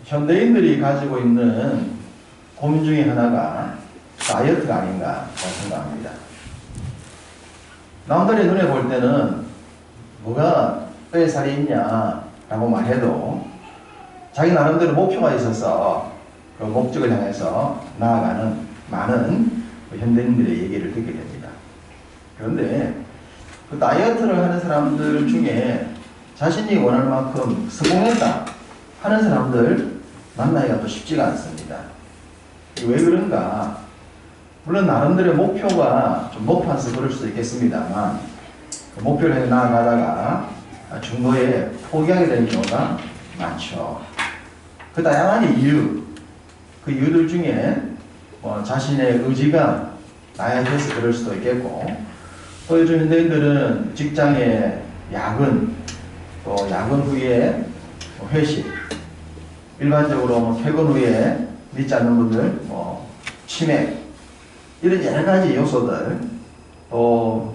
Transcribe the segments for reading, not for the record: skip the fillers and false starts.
현대인들이 가지고 있는 고민 중에 하나가 다이어트가 아닌가 생각합니다. 남들의 눈에 볼 때는 뭐가 뼈에 살이 있냐라고 말해도 자기 나름대로 목표가 있어서 그 목적을 향해서 나아가는 많은 현대인들의 얘기를 듣게 됩니다. 그런데 그 다이어트를 하는 사람들 중에 자신이 원하는 만큼 성공했다 하는 사람들 만나기가 또 쉽지가 않습니다. 왜 그런가? 물론 나름대로의 목표가 좀 높아서 그럴 수도 있겠습니다만 그 목표를 향해 나아가다가 중도에 포기하게 되는 경우가 많죠. 그 다양한 이유, 그 이유들 중에 자신의 의지가 나약해서 그럴 수도 있겠고, 또 요즘 현대인들은 직장에 야근, 또 야근 후에 회식, 일반적으로 퇴근 후에 믿지 않는 분들, 치맥, 이런 여러 가지 요소들, 또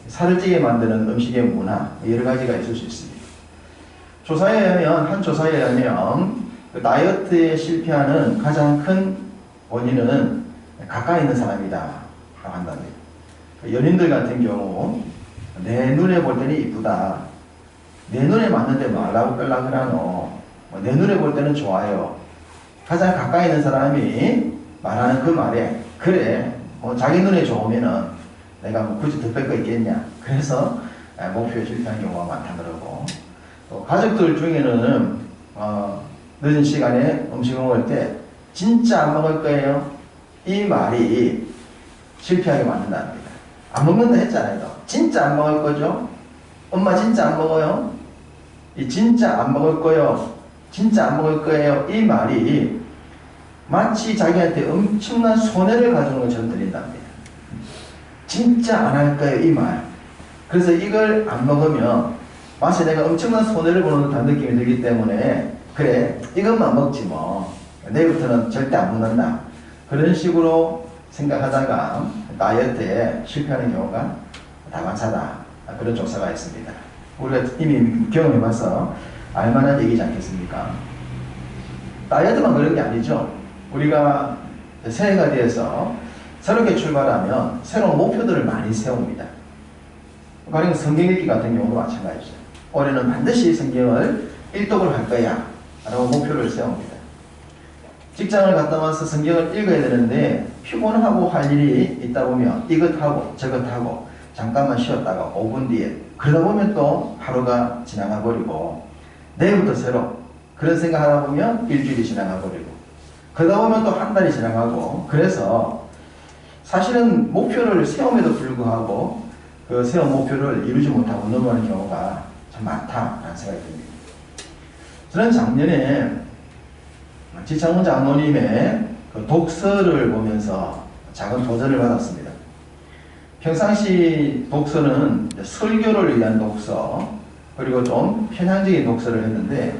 살을 찌게 만드는 음식의 문화, 여러 가지가 있을 수 있습니다. 한 조사에 의하면 그 다이어트에 실패하는 가장 큰 원인은 가까이 있는 사람이다 라고 한답니다. 연인들 같은 경우 내 눈에 볼 때는 이쁘다, 내 눈에 맞는데 말라고 끌라 그러노, 내 눈에 볼 때는 좋아요. 가장 가까이 있는 사람이 말하는 그 말에 그래 자기 눈에 좋으면은 내가 굳이 더 뺄 거 있겠냐, 그래서 목표에 실패하는 경우가 많다 그러고, 또 가족들 중에는 늦은 시간에 음식을 먹을 때 진짜 안 먹을 거예요, 이 말이 실패하게 만든답니다. 안 먹는다 했잖아요. 진짜 안 먹을 거죠? 엄마 진짜 안 먹어요? 이 진짜 안 먹을 거요, 진짜 안 먹을 거예요, 이 말이 마치 자기한테 엄청난 손해를 가져오는 것처럼 들린답니다. 진짜 안 할 거예요, 이 말. 그래서 이걸 안 먹으면 마치 내가 엄청난 손해를 보는 듯한 느낌이 들기 때문에 그래 이것만 먹지 뭐 내일부터는 절대 안 먹는다, 그런 식으로 생각하다가 다이어트에 실패하는 경우가 다반사다, 그런 조사가 있습니다. 우리가 이미 경험해봐서 알만한 얘기지 않겠습니까? 다이어트만 그런 게 아니죠. 우리가 새해가 되어서 새롭게 출발하면 새로운 목표들을 많이 세웁니다. 가령 성경 읽기 같은 경우도 마찬가지죠. 올해는 반드시 성경을 일독을 할 거야 라고 목표를 세웁니다. 직장을 갔다 와서 성경을 읽어야 되는데 피곤하고 할 일이 있다 보면 이것하고 저것하고 잠깐만 쉬었다가 5분 뒤에, 그러다 보면 또 하루가 지나가 버리고 내일부터 새로 그런 생각하다 보면 일주일이 지나가 버리고 그러다 보면 또 한 달이 지나가고, 그래서 사실은 목표를 세움에도 불구하고 그 세운 목표를 이루지 못하고 넘어가는 경우가 참 많다라는 생각이 듭니다. 저는 작년에 지창훈 장로님의 그 독서를 보면서 작은 도전을 받았습니다. 평상시 독서는 설교를 위한 독서, 그리고 좀 편향적인 독서를 했는데,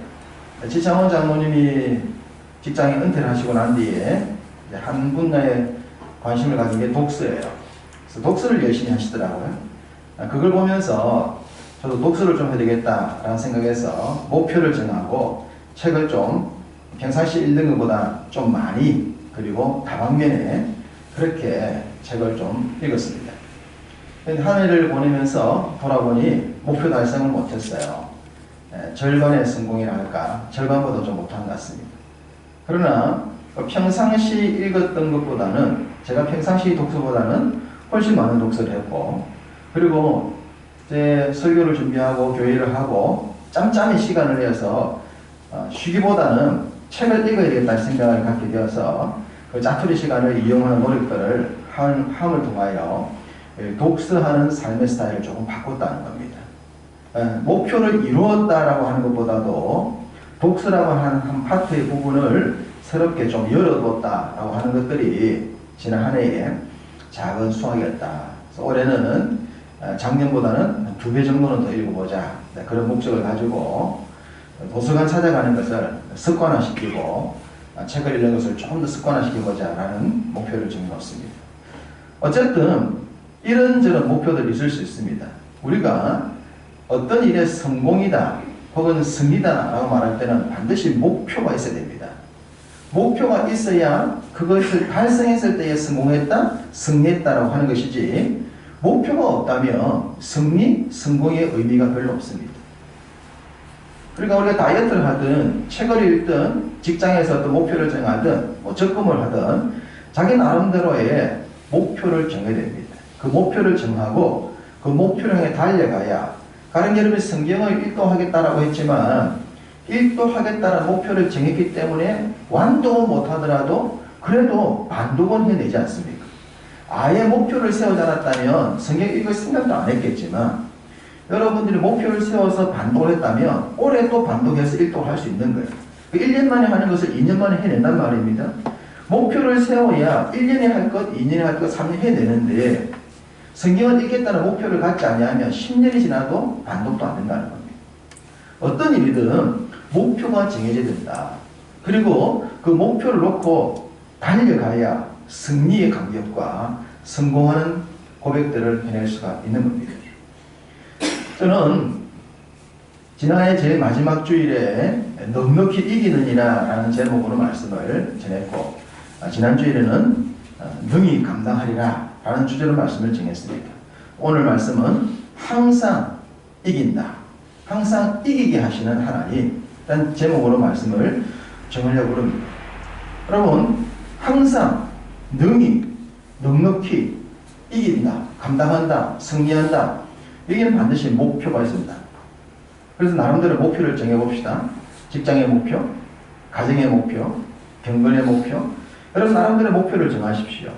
지창훈 장로님이 직장에 은퇴를 하시고 난 뒤에 한 분야에 관심을 가진 게 독서예요. 그래서 독서를 열심히 하시더라고요. 그걸 보면서 저도 독서를 좀 해야 되겠다라는 생각에서 목표를 정하고 책을 좀 평상시 읽는 것보다 좀 많이, 그리고 다방면에 그렇게 책을 좀 읽었습니다. 한 해를 보내면서 돌아보니 목표 달성을 못했어요. 절반의 성공이라 할까, 절반보다 좀 못한 것 같습니다. 그러나 평상시 읽었던 것보다는, 제가 평상시 독서보다는 훨씬 많은 독서를 했고, 그리고 제 설교를 준비하고 교회를 하고 짬짬이 시간을 내서 쉬기보다는 책을 읽어야 되겠다는 생각을 갖게 되어서 그 짜투리 시간을 이용하는 노력들을 함을 통하여 독서하는 삶의 스타일을 조금 바꿨다는 겁니다. 목표를 이루었다라고 하는 것보다도 독서라고 하는 한 파트의 부분을 새롭게 좀 열어뒀다라고 하는 것들이 지난 한 해에 작은 수확이었다. 그래서 올해는 작년보다는 2배 정도는 더 읽어보자, 그런 목적을 가지고 도서관 찾아가는 것을 습관화시키고 책을 읽는 것을 좀 더 습관화시켜보자 라는 목표를 정해놓습니다. 어쨌든 이런저런 목표들이 있을 수 있습니다. 우리가 어떤 일의 성공이다 혹은 승리다 라고 말할 때는 반드시 목표가 있어야 됩니다. 목표가 있어야 그것을 달성했을 때에 성공했다, 승리했다라고 하는 것이지, 목표가 없다면 승리, 성공의 의미가 별로 없습니다. 그러니까 우리가 다이어트를 하든 책을 읽든 직장에서 또 목표를 정하든 뭐 적금을 하든 자기 나름대로의 목표를 정해야 됩니다. 그 목표를 정하고 그 목표를 향해 달려가야, 가령 여러분이 성경을 일도하겠다라고 했지만 일도하겠다는 목표를 정했기 때문에 완독은 못하더라도 그래도 반독은 해내지 않습니까? 아예 목표를 세우지 않았다면 성경 읽을 생각도 안 했겠지만, 여러분들이 목표를 세워서 반독을 했다면 올해 또 반독해서 일독할 수 있는 거예요. 1년 만에 하는 것을 2년 만에 해낸단 말입니다. 목표를 세워야 1년에 할 것, 2년에 할 것, 3년 해내는데, 성경을 읽겠다는 목표를 갖지 않으면 10년이 지나도 반독도 안 된다는 겁니다. 어떤 일이든 목표가 정해져야 된다. 그리고 그 목표를 놓고 달려가야 승리의 감격과 성공하는 고백들을 해낼 수가 있는 겁니다. 저는 지난해 제일 마지막 주일에 넉넉히 이기느니라 라는 제목으로 말씀을 전했고, 지난 주일에는 능히 감당하리라 라는 주제로 말씀을 정했습니다. 오늘 말씀은 항상 이긴다, 항상 이기게 하시는 하나님 라는 제목으로 말씀을 정하려고 합니다. 여러분, 항상 능히, 넉넉히 이긴다, 감당한다, 승리한다, 여기는 반드시 목표가 있습니다. 그래서 나름대로 목표를 정해봅시다. 직장의 목표, 가정의 목표, 경건의 목표. 여러분 나름대로 목표를 정하십시오.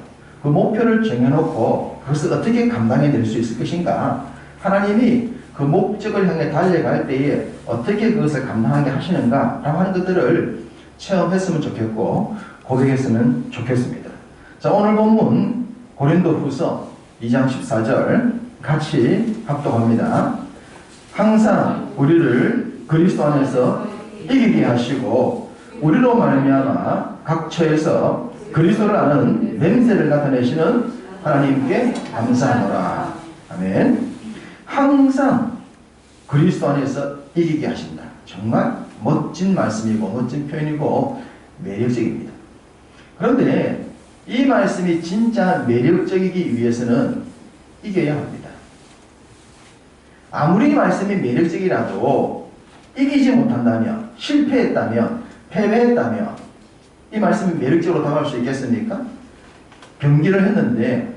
그 목표를 정해놓고 그것을 어떻게 감당해낼 수 있을 것인가, 하나님이 그 목적을 향해 달려갈 때에 어떻게 그것을 감당하게 하시는가 라고 하는 것들을 체험했으면 좋겠고 고백했으면 좋겠습니다. 자, 오늘 본문 고린도후서 2장 14절 같이 합독합니다. 항상 우리를 그리스도 안에서 이기게 하시고 우리로 말미암아 각 처에서 그리스도를 아는 냄새를 나타내시는 하나님께 감사하노라. 아멘. 항상 그리스도 안에서 이기게 하신다. 정말 멋진 말씀이고 멋진 표현이고 매력적입니다. 그런데 이 말씀이 진짜 매력적이기 위해서는 이겨야 합니다. 아무리 말씀이 매력적이라도 이기지 못한다면, 실패했다면, 패배했다면 이 말씀이 매력적으로 다가올 수 있겠습니까? 경기를 했는데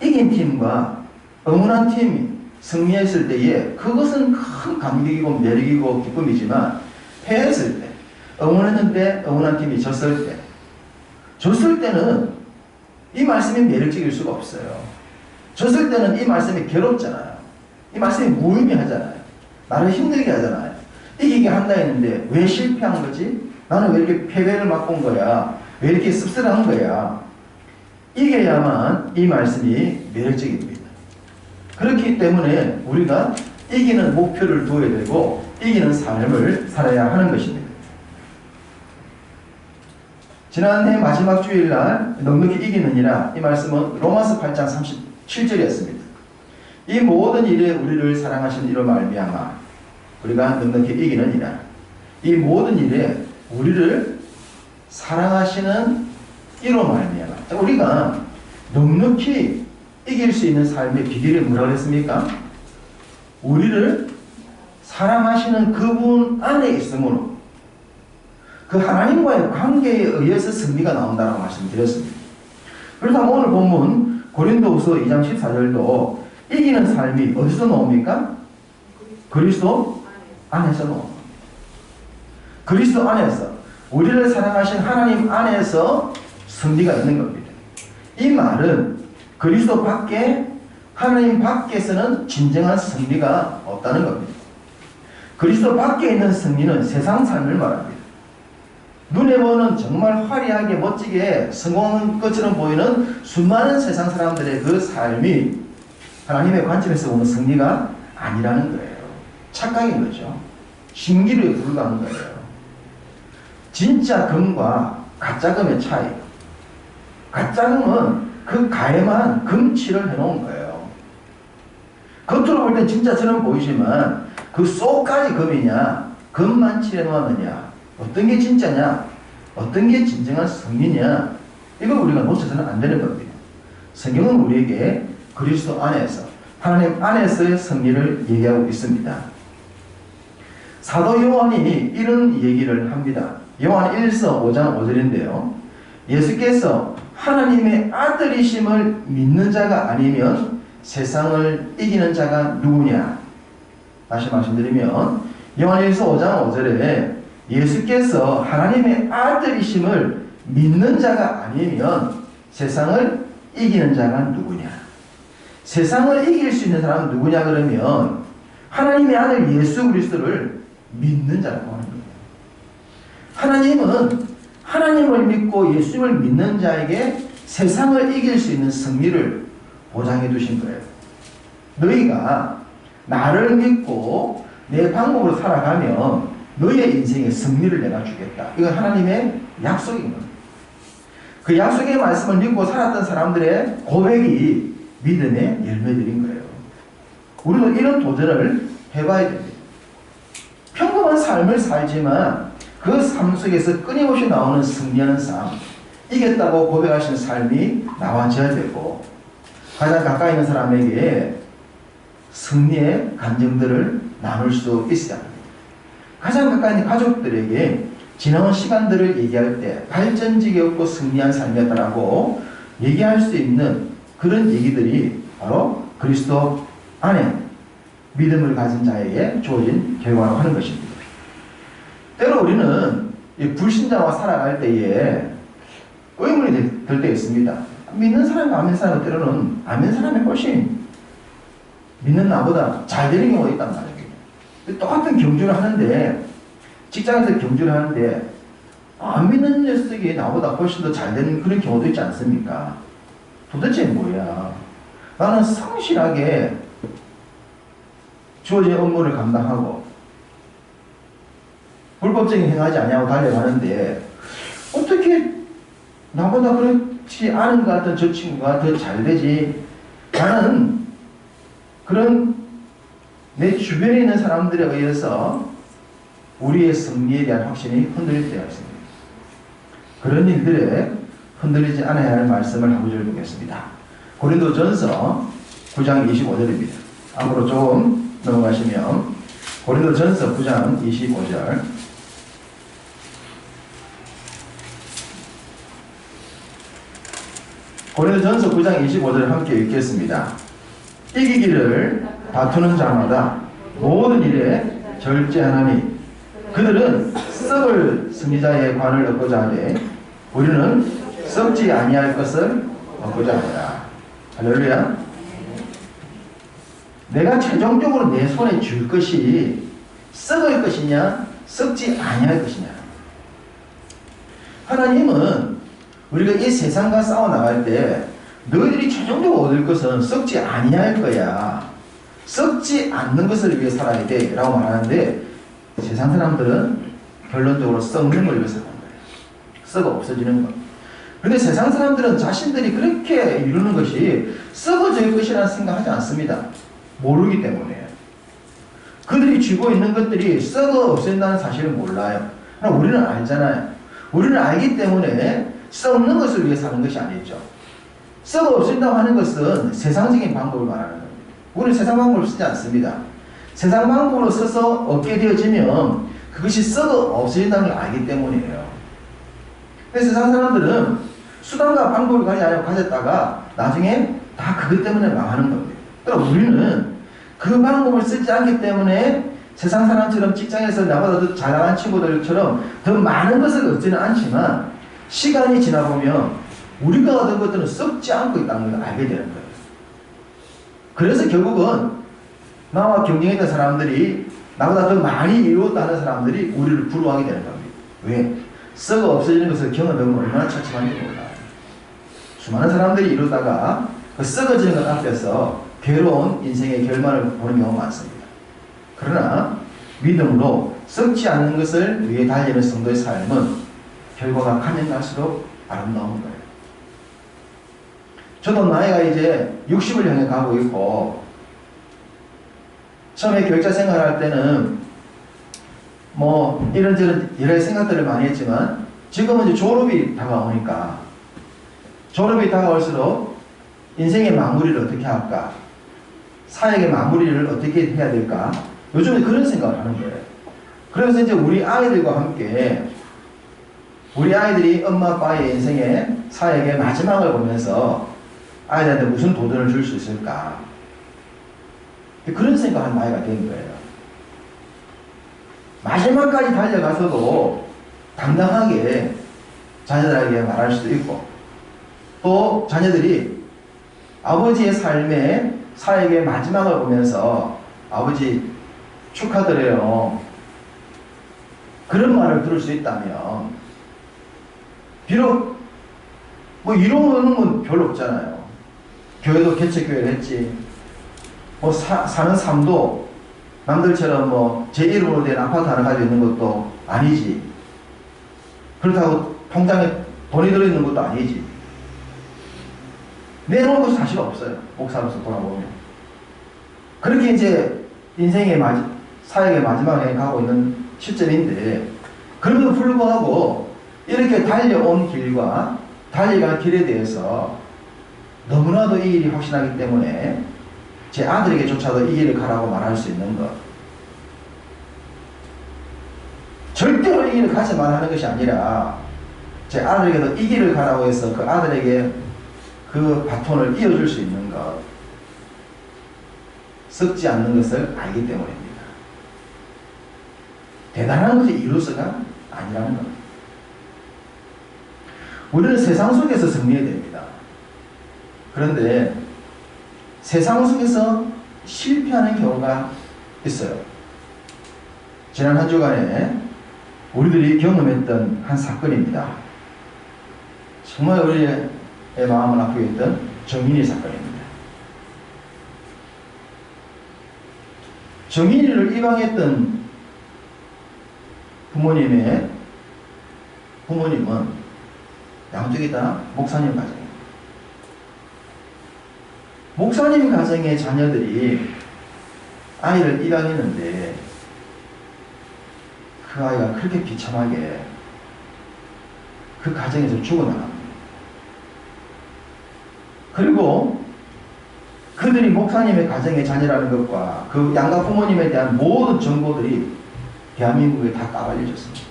이긴 팀과 응원한 팀이 승리했을 때에 그것은 큰 감격이고 매력이고 기쁨이지만, 패했을 때, 응원했는데 응원한 팀이 졌을 때는 이 말씀이 매력적일 수가 없어요. 졌을 때는 이 말씀이 괴롭잖아요. 이 말씀이 무의미하잖아요. 나를 힘들게 하잖아요. 이기게 한다 했는데 왜 실패한 거지? 나는 왜 이렇게 패배를 맛본 거야? 왜 이렇게 씁쓸한 거야? 이겨야만 이 말씀이 매력적입니다. 그렇기 때문에 우리가 이기는 목표를 두어야 되고 이기는 삶을 살아야 하는 것입니다. 지난해 마지막 주일날 넉넉히 이기느니라, 이 말씀은 로마서 8장 37절이었습니다. 이 모든 일에 우리를 사랑하신 이로 말미암아 우리가 넉넉히 이기느니라. 이 모든 일에 우리를 사랑하시는 이로 말미암아. 우리가 넉넉히 이길 수 있는 삶의 비결이 뭐라고 했습니까? 우리를 사랑하시는 그분 안에 있으므로 그 하나님과의 관계에 의해서 승리가 나온다고 말씀드렸습니다. 그렇다면 오늘 본문 고린도후서 2장 14절도 이기는 삶이 어디서 나옵니까? 그리스도 안에서 나옵니다. 그리스도 안에서, 우리를 사랑하신 하나님 안에서 승리가 있는 겁니다. 이 말은 그리스도 밖에, 하나님 밖에서는 진정한 승리가 없다는 겁니다. 그리스도 밖에 있는 승리는 세상 삶을 말합니다. 눈에 보는 정말 화려하게 멋지게 성공한 것처럼 보이는 수많은 세상 사람들의 그 삶이 하나님의 관점에서 보는 승리가 아니라는 거예요. 착각인 거죠. 신기루에 불과한 거예요. 진짜 금과 가짜 금의 차이. 가짜 금은 그 가에만 금칠을 해놓은 거예요. 겉으로 볼 땐 진짜처럼 보이지만 그 속까지 금이냐, 금만 칠해놓았느냐, 어떤 게 진짜냐, 어떤 게 진정한 승리냐? 이걸 우리가 놓쳐서는 안 되는 겁니다. 성경은 우리에게 그리스도 안에서, 하나님 안에서의 승리를 얘기하고 있습니다. 사도 요한이 이런 얘기를 합니다. 요한 1서 5장 5절인데요. 예수께서 하나님의 아들이심을 믿는 자가 아니면 세상을 이기는 자가 누구냐? 다시 말씀드리면 요한 1서 5장 5절에 예수께서 하나님의 아들이심을 믿는 자가 아니면 세상을 이기는 자가 누구냐? 세상을 이길 수 있는 사람은 누구냐 그러면 하나님의 아들 예수 그리스도를 믿는 자라고 하는 거예요. 하나님은 하나님을 믿고 예수님을 믿는 자에게 세상을 이길 수 있는 승리를 보장해 두신 거예요. 너희가 나를 믿고 내 방법으로 살아가면 너희의 인생에 승리를 내가 주겠다. 이건 하나님의 약속인 거예요. 그 약속의 말씀을 믿고 살았던 사람들의 고백이 믿음의 열매들인 거예요. 우리도 이런 도전을 해봐야 됩니다. 평범한 삶을 살지만 그 삶 속에서 끊임없이 나오는 승리하는 삶, 이겼다고 고백하시는 삶이 나와져야 되고, 가장 가까이 있는 사람에게 승리의 감정들을 나눌 수 있어야 합니다. 가장 가까이 있는 가족들에게 지나온 시간들을 얘기할 때 발전지게 없고 승리한 삶이었다라고 얘기할 수 있는 그런 얘기들이 바로 그리스도 안에 믿음을 가진 자에게 주어진 결과라고 하는 것입니다. 때로 우리는 불신자와 살아갈 때에 의문이 들 때 있습니다. 믿는 사람과 안 믿는 사람은 때로는 안 믿는 사람이 훨씬 믿는 나보다 잘 되는 경우가 있단 말이에요. 똑같은 경주를 하는데, 직장에서 경주를 하는데 안 믿는 녀석이 나보다 훨씬 더 잘 되는 그런 경우도 있지 않습니까? 도대체 뭐야? 나는 성실하게 주어진 업무를 감당하고 불법적인 행하지 아니하고 달려가는데 어떻게 나보다 그렇지 않은 것 같은 저 친구가 더 잘 되지? 나는 그런 내 주변에 있는 사람들에 의해서 우리의 승리에 대한 확신이 흔들릴 때가 있습니다. 그런 일들에 흔들리지 않아야 하는 말씀을 한 구절 보겠습니다. 고린도전서 9장 25절입니다. 앞으로 조금 넘어가시면 고린도전서 9장 25절. 고린도전서 9장 25절을 함께 읽겠습니다. 이기기를 다투는 자마다 모든 일에 절제하나니 그들은 썩을 승리자의 관을 얻고자 하되 우리는 썩지 아니할 것을 얻고자 하노라. 할렐루야. 내가 최종적으로 내 손에 줄 것이 썩을 것이냐 썩지 아니할 것이냐. 하나님은 우리가 이 세상과 싸워나갈 때 너희들이 최종적으로 얻을 것은 썩지 아니할 거야. 썩지 않는 것을 위해 살아야 돼 라고 말하는데, 세상 사람들은 결론적으로 썩는 걸 위해서 사는 거예요. 썩어 없어지는 것. 그런데 세상 사람들은 자신들이 그렇게 이루는 것이 썩어질 것이라는 생각하지 않습니다. 모르기 때문에. 그들이 쥐고 있는 것들이 썩어 없앤다는 사실을 몰라요. 그러나 우리는 알잖아요. 우리는 알기 때문에 썩는 것을 위해 사는 것이 아니죠. 썩어 없앤다고 하는 것은 세상적인 방법을 말하는 겁니다. 우리는 세상 방법을 쓰지 않습니다. 세상 방법으로 써서 얻게 되어지면 그것이 썩어 없어진다는 걸 알기 때문이에요. 그래서 세상 사람들은 수단과 방법을 가졌다가 나중에 다 그것 때문에 망하는 겁니다. 그러나 우리는 그 방법을 쓰지 않기 때문에 세상 사람처럼 직장에서 나보다 더 잘 나간 친구들처럼 더 많은 것을 얻지는 않지만 시간이 지나보면 우리가 얻은 것들은 썩지 않고 있다는 걸 알게 되는 거예요. 그래서 결국은 나와 경쟁했던 사람들이 나보다 더 많이 이루었다는 사람들이 우리를 부러워하게 되는 겁니다. 왜? 썩어 없어지는 것을 경험해보면 얼마나 처참한지 몰라요. 수많은 사람들이 이루다가 그 썩어지는 것 앞에서 괴로운 인생의 결말을 보는 경우가 많습니다. 그러나 믿음으로 썩지 않는 것을 위해 달리는 성도의 삶은 결과가 가면 갈수록 아름다운 거예요. 저도 나이가 이제 60을 향해 가고 있고, 처음에 교육자 생활할 때는 뭐 이런저런 여러 생각들을 많이 했지만 지금은 이제 졸업이 다가오니까 졸업이 다가올수록 인생의 마무리를 어떻게 할까? 사역의 마무리를 어떻게 해야 될까? 요즘에 그런 생각을 하는 거예요. 그래서 이제 우리 아이들과 함께 우리 아이들이 엄마 아빠의 인생의 사역의 마지막을 보면서 아이들한테 무슨 도전을 줄 수 있을까? 그런 생각을 나이가 된 거예요. 마지막까지 달려가서도 당당하게 자녀들에게 말할 수도 있고, 또 자녀들이 아버지의 삶의 사역의 마지막을 보면서 아버지 축하드려요, 그런 말을 들을 수 있다면, 비록 뭐 이루는 건 별로 없잖아요. 교회도 개척교회를 했지, 뭐 사는 삶도 남들처럼 뭐 제 이름으로 된 아파트 하나 가지고 있는 것도 아니지, 그렇다고 통장에 돈이 들어있는 것도 아니지, 내놓은 것이 사실 없어요. 목사로서 돌아보면. 그렇게 이제 인생의 사역의 마지막에 가고 있는 시점인데, 그럼에도 불구하고 이렇게 달려온 길과 달려간 길에 대해서 너무나도 이 일이 확신하기 때문에 제 아들에게조차도 이 길을 가라고 말할 수 있는 것. 절대로 이 길을 가지만 하는 것이 아니라 제 아들에게도 이 길을 가라고 해서 그 아들에게 그 바톤을 이어줄 수 있는 것, 썩지 않는 것을 알기 때문입니다. 대단한 것이 이루어서가 아니라는 것. 우리는 세상 속에서 승리해야 됩니다. 그런데 세상 속에서 실패하는 경우가 있어요. 지난 한 주간에 우리들이 경험했던 한 사건입니다. 정말 우리의 마음을 아프게 했던 정인이 사건입니다. 정인이를 입양했던 부모님은 양쪽이 다 목사님 가정입니다. 목사님 가정의 자녀들이 아이를 입양했는데 그 아이가 그렇게 비참하게 그 가정에서 죽어나갑니다. 그리고 그들이 목사님의 가정의 자녀라는 것과 그 양가 부모님에 대한 모든 정보들이 대한민국에 다 까발려졌습니다.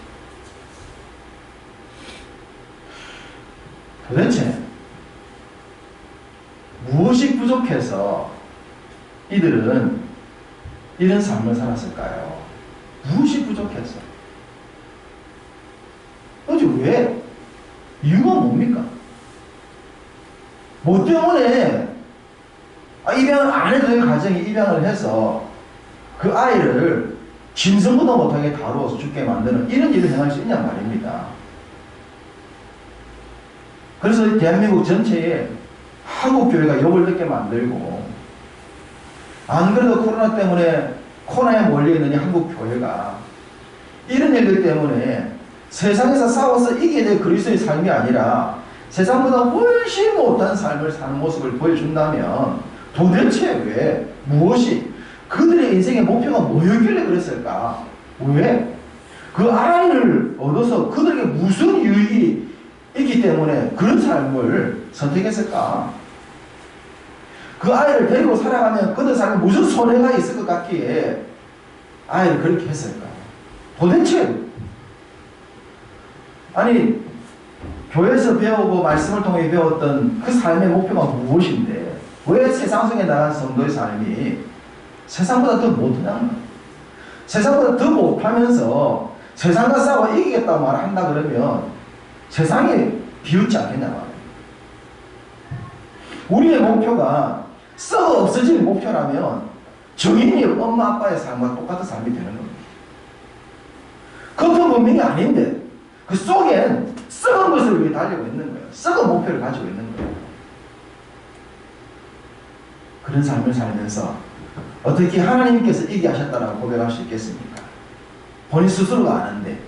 도대체 무엇이 부족해서 이들은 이런 삶을 살았을까요? 무엇이 부족해서? 도대체 왜? 이유가 뭡니까? 뭐 때문에 입양을 안 해도 되는 가정이 입양을 해서 그 아이를 짐승보다 못하게 다루어서 죽게 만드는 이런 일을 행할 수 있냐 말입니다. 그래서 대한민국 전체에 한국교회가 욕을 듣게 만들고, 안 그래도 코로나 때문에 코로나에 몰려있는 이 한국교회가 이런 일들 때문에 세상에서 싸워서 이겨야 될 그리스도의 삶이 아니라 세상보다 훨씬 못한 삶을 사는 모습을 보여준다면 도대체 왜, 무엇이, 그들의 인생의 목표가 뭐였길래 그랬을까? 왜? 그 아이를 얻어서 그들에게 무슨 유익이 있기 때문에 그런 삶을 선택했을까? 그 아이를 데리고 살아가면 그들 삶에 무슨 손해가 있을 것 같기에 아이를 그렇게 했을까? 도대체 아니, 교회에서 배우고 말씀을 통해 배웠던 그 삶의 목표가 무엇인데 왜 세상 속에 나간 성도의 삶이 세상보다 더 못하냐는 거예요. 세상보다 더 못하면서 세상과 싸워 이기겠다고 말한다 그러면 세상에 비웃지 않겠냐 말이에요. 우리의 목표가 썩어 없어지는 목표라면 정인이 엄마 아빠의 삶과 똑같은 삶이 되는 겁니다. 겉은 분명히 아닌데 그 속엔 썩은 것을 위해 달리고 있는 거예요. 썩은 목표를 가지고 있는 거예요. 그런 삶을 살면서 어떻게 하나님께서 이기게 하셨다라고 고백할 수 있겠습니까? 본인 스스로가 아는데.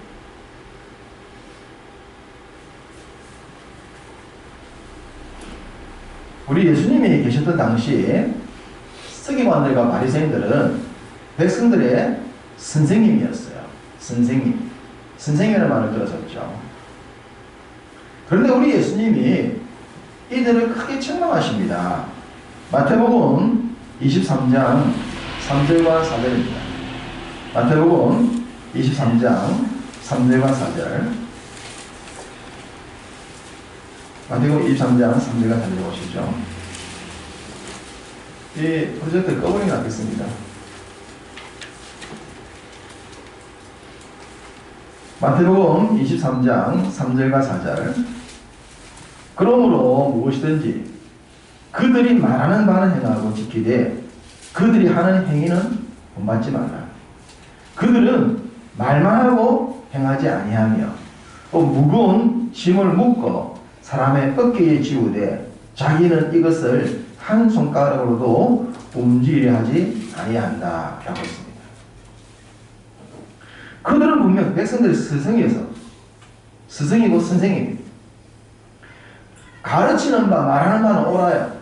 우리 예수님이 계셨던 당시에 서기관들과 바리새인들은 백성들의 선생님이었어요. 선생님. 선생님이라는 말을 들었었죠. 그런데 우리 예수님이 이들을 크게 책망하십니다. 마태복음 23장 3절과 4절입니다. 마태복음 23장 3절과 4절. 마태복음 23장 3절과 4절 보시죠. 이 프로젝트 꺼버리면 낫겠습니다. 마태복음 23장 3절과 4절. 그러므로 무엇이든지 그들이 말하는 바는 행하고 지키되 그들이 하는 행위는 본받지 말라. 그들은 말만 하고 행하지 아니하며 또 무거운 짐을 묶어 사람의 어깨에 지우되 자기는 이것을 한 손가락으로도 움직이려 하지 아니한다 라고 했습니다. 그들은 분명 백성들의 스승이고 선생입니다. 가르치는 바 말하는 바는 옳아요.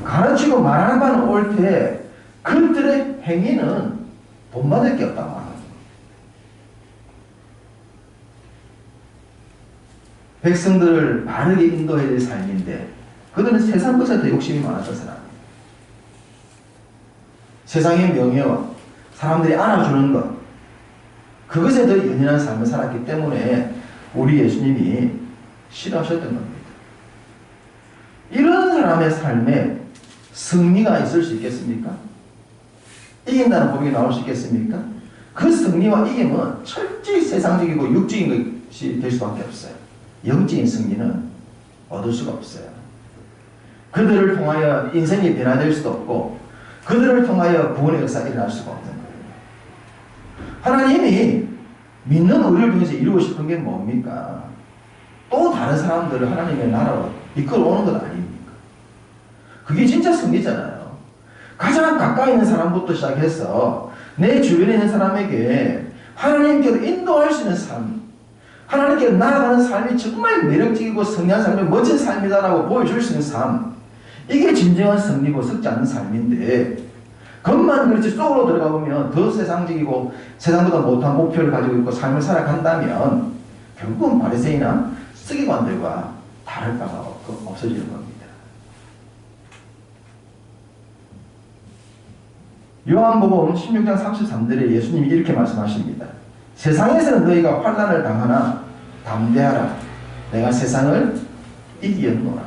가르치고 말하는 바는 올 때 그들의 행위는 본받을 게 없다고 하는 거예요. 백성들을 바르게 인도해야 될 삶인데 그들은 세상 것에 더 욕심이 많았던 사람이에요. 세상의 명예와 사람들이 알아주는 것, 그것에 더 연연한 삶을 살았기 때문에 우리 예수님이 싫어하셨던 겁니다. 이런 사람의 삶에 승리가 있을 수 있겠습니까? 이긴다는 고백이 나올 수 있겠습니까? 그 승리와 이김은 철저히 세상적이고 육적인 것이 될 수밖에 없어요. 영적인 승리는 얻을 수가 없어요. 그들을 통하여 인생이 변화될 수도 없고 그들을 통하여 구원의 역사가 일어날 수가 없는 거예요. 하나님이 믿는 우리를 통해서 이루고 싶은 게 뭡니까? 또 다른 사람들을 하나님의 나라로 이끌어오는 것 아닙니까? 그게 진짜 승리잖아요. 가장 가까이 있는 사람부터 시작해서 내 주변에 있는 사람에게 하나님께로 인도할 수 있는 삶, 하나님께로 나아가는 삶이 정말 매력적이고 성리한 삶이 멋진 삶이다라고 보여줄 수 있는 삶, 이게 진정한 승리고 썩지 않는 삶인데 겉만 그렇지 속으로 들어가 보면 더 세상적이고 세상보다 못한 목표를 가지고 있고 삶을 살아간다면 결국은 바리새인이나 서기관들과 다를 바가 없어지는 겁니다. 요한복음 16장 33절에 예수님이 이렇게 말씀하십니다. 세상에서는 너희가 환난을 당하나 담대하라. 내가 세상을 이겼노라.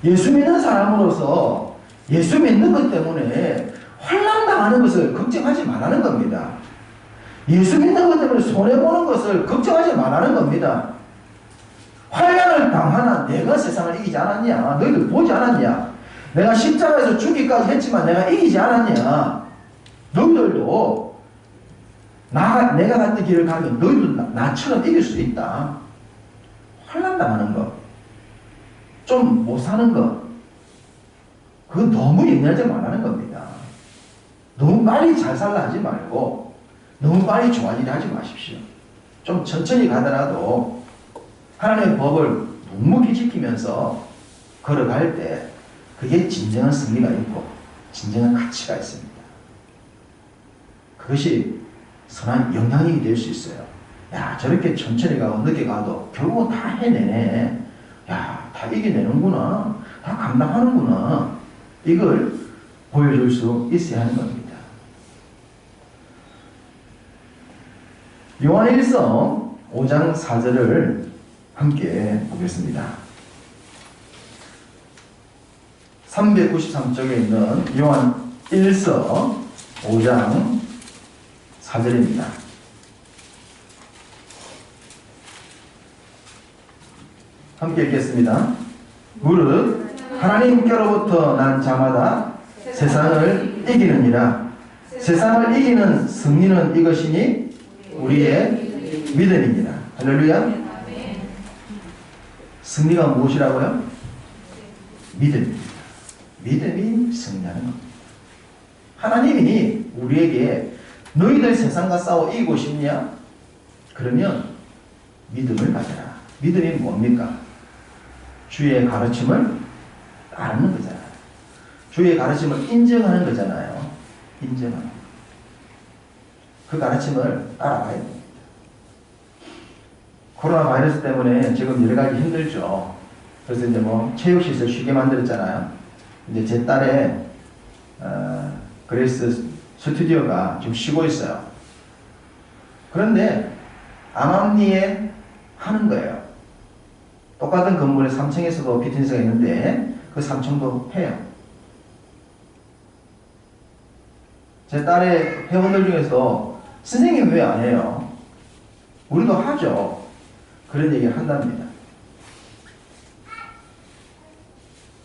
예수 믿는 사람으로서 예수 믿는 것 때문에 환난 당하는 것을 걱정하지 말라는 겁니다. 예수 믿는 것 때문에 손해보는 것을 걱정하지 말라는 겁니다. 환난을 당하나 내가 세상을 이기지 않았냐? 너희들 보지 않았냐? 내가 십자가에서 죽기까지 했지만 내가 이기지 않았냐? 너희들도 내가 갔던 길을 가면 너희들도 나처럼 이길 수 있다. 환난 당하는 것, 좀 못 사는 것, 그거 너무 옛날지 말라는 겁니다. 너무 빨리 잘 살라 하지 말고 너무 빨리 좋아지려 하지 마십시오. 좀 천천히 가더라도 하나님의 법을 묵묵히 지키면서 걸어갈 때 그게 진정한 승리가 있고 진정한 가치가 있습니다. 그것이 선한 영향이 될 수 있어요. 야, 저렇게 천천히 가고 늦게 가도 결국은 다 해내네. 야, 다 이겨내는구나. 다 감당하는구나. 이걸 보여줄 수 있어야 하는 겁니다. 요한일서 5장 4절을 함께 보겠습니다. 393쪽에 있는 요한일서 5장 4절입니다. 함께 읽겠습니다. 무릇 하나님께로부터 난 자마다 세상을 이기느니라. 세상을 이기는 승리는 이것이니 우리의 믿음이니라. 할렐루야. 승리가 무엇이라고요? 믿음입니다. 믿음이 승리하는 겁니다. 하나님이 우리에게 너희들 세상과 싸워 이기고 싶냐? 그러면 믿음을 가져라. 믿음이 뭡니까? 주의 가르침을 따르는 거잖아요. 주의 가르침을 인정하는 거잖아요. 인정하는 거. 그 가르침을 따라가야 됩니다. 코로나 바이러스 때문에 지금 여러 가지 힘들죠. 그래서 이제 뭐 체육시설 쉬게 만들었잖아요. 이제 제 딸의 그레이스 스튜디오가 지금 쉬고 있어요. 그런데 암암리에 하는 거예요. 똑같은 건물에 3층에서도 피트니스가 있는데 그 3층도 해요. 제 딸의 회원들 중에서 선생님 왜 안 해요? 우리도 하죠. 그런 얘기를 한답니다.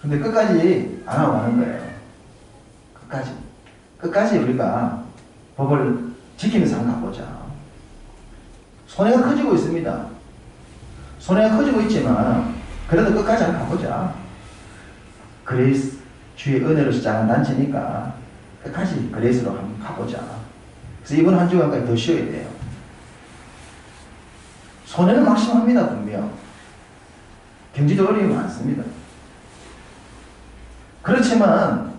근데 끝까지 안 하고 가는 거예요. 끝까지 우리가 법을 지키면서 한번 가보자. 손해가 커지고 있습니다. 손해가 커지고 있지만 그래도 끝까지 한번 가보자. 그레이스 주의 은혜로 시작한 단체니까 끝까지 그레이스로 한번 가보자. 그래서 이번 한 주간까지 더 쉬어야 돼요. 손해는 막심합니다. 분명. 경제적 어려움이 많습니다. 그렇지만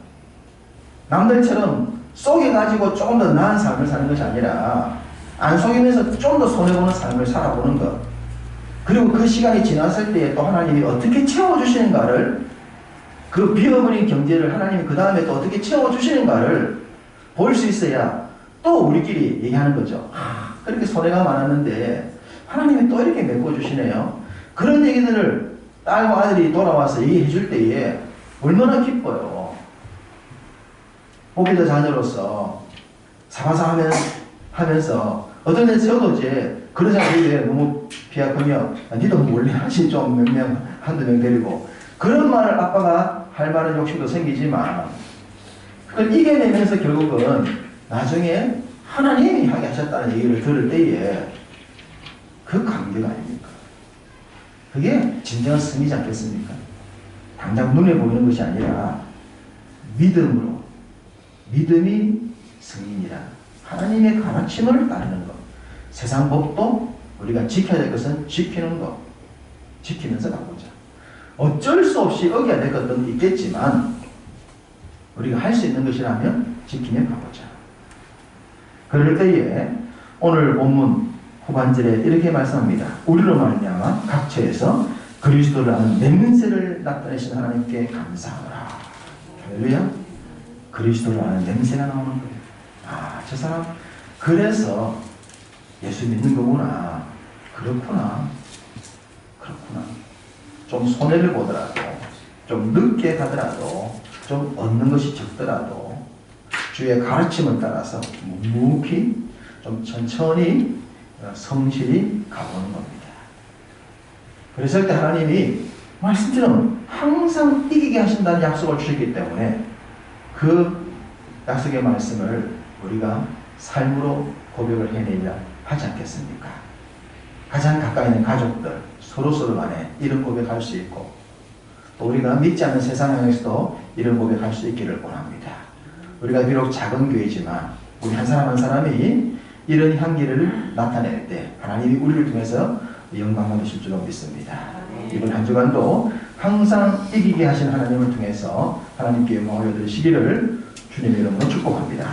남들처럼 속여가지고 조금 더 나은 삶을 사는 것이 아니라 안 속이면서 좀 더 손해보는 삶을 살아보는 것. 그리고 그 시간이 지났을 때에 또 하나님이 어떻게 채워주시는가를, 그 비어버린 경제를 하나님이 그 다음에 또 어떻게 채워주시는가를 볼 수 있어야 또 우리끼리 얘기하는 거죠. 그렇게 손해가 많았는데 하나님이 또 이렇게 메꿔주시네요. 그런 얘기들을 딸과 아들이 돌아와서 얘기해 줄 때에 얼마나 기뻐요. 목회자 자녀로서 사바사하면서 어떤 데서 저도 이제 그런 사람들이 너무 비약하며 니도 몰래 하시 좀 몇 명 한두 명 데리고 그런 말을 아빠가 할 만한 욕심도 생기지만 그걸 이겨내면서 결국은 나중에 하나님이 하게 하셨다는 얘기를 들을 때에 그 감격 아닙니까? 그게 진정한 승리지 않겠습니까? 당장 눈에 보이는 것이 아니라 믿음으로, 믿음이 승리니라. 하나님의 가르침을 따르는 것. 세상 법도 우리가 지켜야 될 것은 지키는 것. 지키면서 가보자. 어쩔 수 없이 어겨야 될 것도 있겠지만 우리가 할 수 있는 것이라면 지키며 가보자. 그럴 때에 오늘 본문 후반절에 이렇게 말씀합니다. 우리로 말미암아 각처에서 그리스도를 아는 냄새를 나타내신 하나님께 감사하노라. 할렐루야. 그리스도를 아는 냄새가 나오는 거예요. 저 사람 그래서 예수 믿는 거구나. 그렇구나. 좀 손해를 보더라도, 좀 늦게 가더라도, 좀 얻는 것이 적더라도 주의 가르침을 따라서 묵묵히 좀 천천히 성실히 가보는 겁니다. 그랬을 때 하나님이 말씀처럼 항상 이기게 하신다는 약속을 주셨기 때문에 그 약속의 말씀을 우리가 삶으로 고백을 해내려 하지 않겠습니까? 가장 가까이 있는 가족들, 서로 간에 이런 고백할 수 있고 또 우리가 믿지 않는 세상 향에서도 이런 고백할 수 있기를 원합니다. 우리가 비록 작은 교회지만 우리 한 사람 한 사람이 이런 향기를 나타낼 때 하나님이 우리를 통해서 영광 받으실 줄로 믿습니다. 이번 한 주간도 항상 이기게 하신 하나님을 통해서 하나님께 영광을 올려드리시기를 주님의 이름으로 축복합니다.